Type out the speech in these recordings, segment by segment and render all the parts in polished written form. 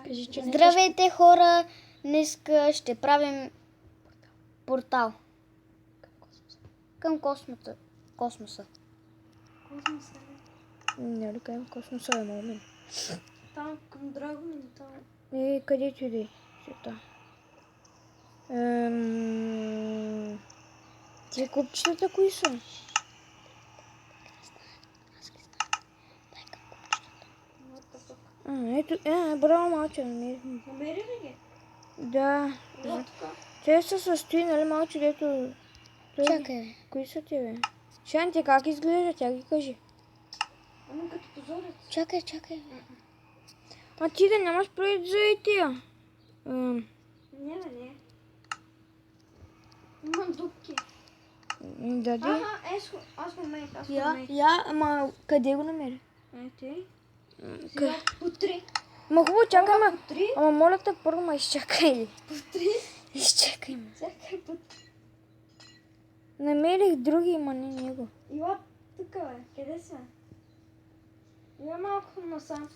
Кажи, че не Здравейте, хора! Днеска ще правим портал към космоса. Космоса ли? Не ли кажем космоса е момент. Там към Драгон или там? Където иде света. Тия купчетата кои са? Ето, браво, малче, намерихме. Намери ли ги? Да. Ела тук. Те се състои, нали, малче, дето... Чакай, бе. Кои са ти, бе? Шанти, как изглежда? Тя ги кажи. Ами като позорец. Чакай. А ти да нямаш предвид за и тия. Не. Имам дупки. Дади. Аз го мех. Ама къде го намери? Ете. Сега по 3. Ма хубаво, чакай, По 3. ама моля те първо, ма изчакай. По 3. Изчакай ме. Чакай по 3. Намерих други, ма не него. Ела тук, бе. Къде са? Има малко насам.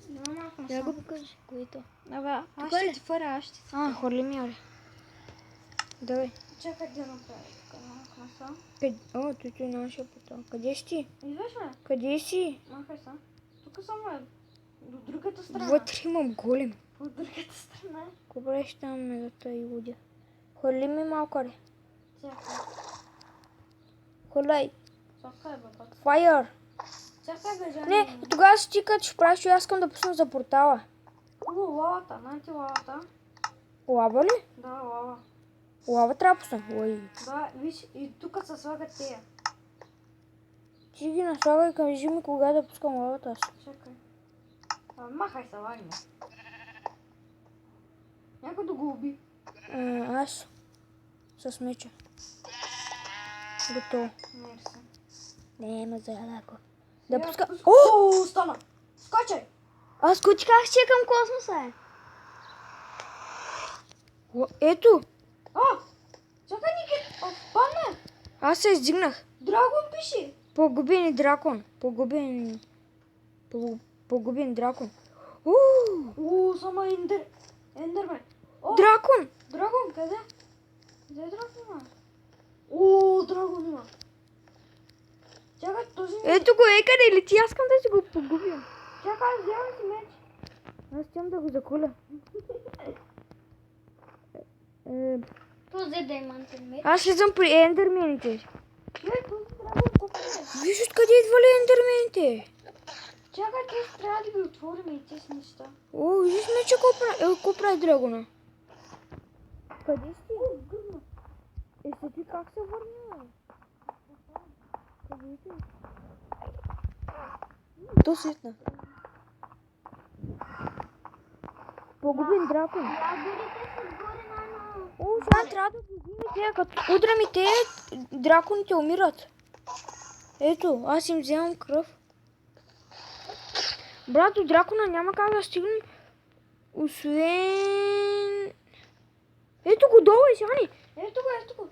Я го покажи. Които? Абе, аз Тук ще ли? ти фърля, аз ще ти Хвърли ми, аре. Давай. Чакай да направя тук малко насам. Той нашия портал. Къде си ти? Идваш ли? Къде си? Махай са. Тук съм, бе. До другата страна. Вътре имам голем. От другата страна. Какво правиш там, мегата и лудя? Хвърли ми малко, аре. Чакай. Хвърляй. Чакай, бе, пак. Файър. Чакай, бе, Жани. Не, тогава си ти като ще правиш, и аз искам да пусна за портала. Лавата, знаете лавата? Лава ли? Да, лава. Лава трябва да пусна. Ой. Да, виж, и тук се слагат тея. Ти ги наслагай, кажи ми кога да пускам лавата аз. Чакай. Махай се, лагне. Някой да го уби. Аз. С меча. Готово. Мерси. Не, ма за ляко. Сега Да пуска... О, стана! Скачай! Аз скочихах, че е към космоса. Ето! Чакай, Ники! Падна! Аз се издигнах. Драгон пише! Погубен дракон. Погубен дракон. Само Ендермен. Дракон! Драгон, къде? Къде е драгон? Драгон има. Чакай, този ми... Ето го, къде ли ти? Аз искам да си го погубя. Чакай, вземам си меч. Аз искам да го закуля. Този даймантен меч. Аз слизам при ендермените. Този драгон купи. Виж откъде идвали ендермените. Чакай, те трябва да ги отворим и тези неща. Виж меча какво прави драгона. Къде си? Гърна. Ти как се върна? Къде си? То светна. Погубен дракон. Лагерите са горе на Сега трябва да убием тея. Като удрям и те, драконите умират. Ето, аз им вземам кръв. Брат, до дракона няма как да стигнем. Освен... Ето го долу, Жани. Ето го.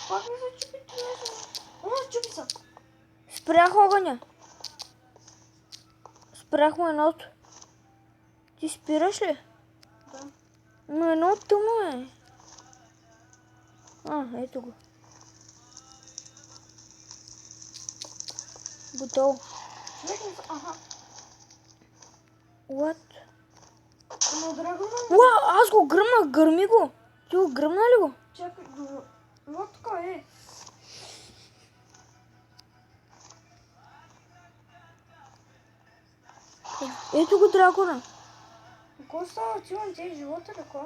Пак ми се чупи това. Чупи се. Спрях огъня. Спрях му едното. Ти спираш ли? Да. Но едно тъмно е. Ето го. Готово. What? Но драгона... Аз го гръмнах, гърми го. Ти го гръмна ли го? Чакай, вот така е. Ето го дракона. Какво става? Чувам те живота ли ко?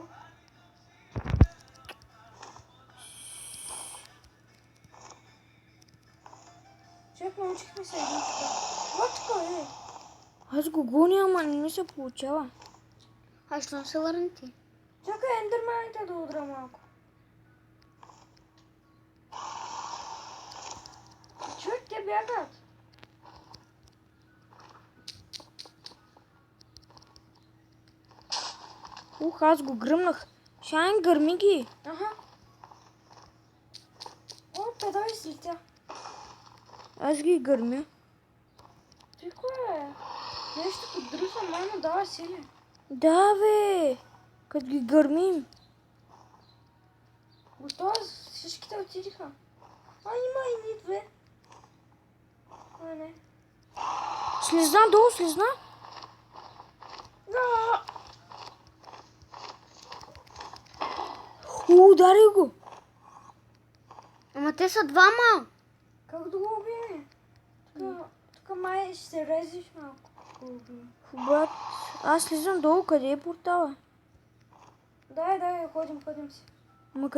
Чакай, научихме се един така. Вот така е. Аз го гоня, ама не ми се получава. Аз ще се върна ти. Чакай, ендермените да удра малко. бягат? Ух, аз го гръмнах. Шайн, гърми ги. Ага. О, педали слетя. Аз ги гърмя. Ти кое е? Нещо поддръжа, май му дава сили. Да, бе. Като ги гърмим. Готово, всичките отидиха. А, има и ни две. А, не. Слизна долу, слизна. Да. Удари го. Ама те са двама. Как да го убием? Тук май ще се резиш малко. Да го убием. Брат, аз слизам долу, къде е портала? Дай, ходим си. Ма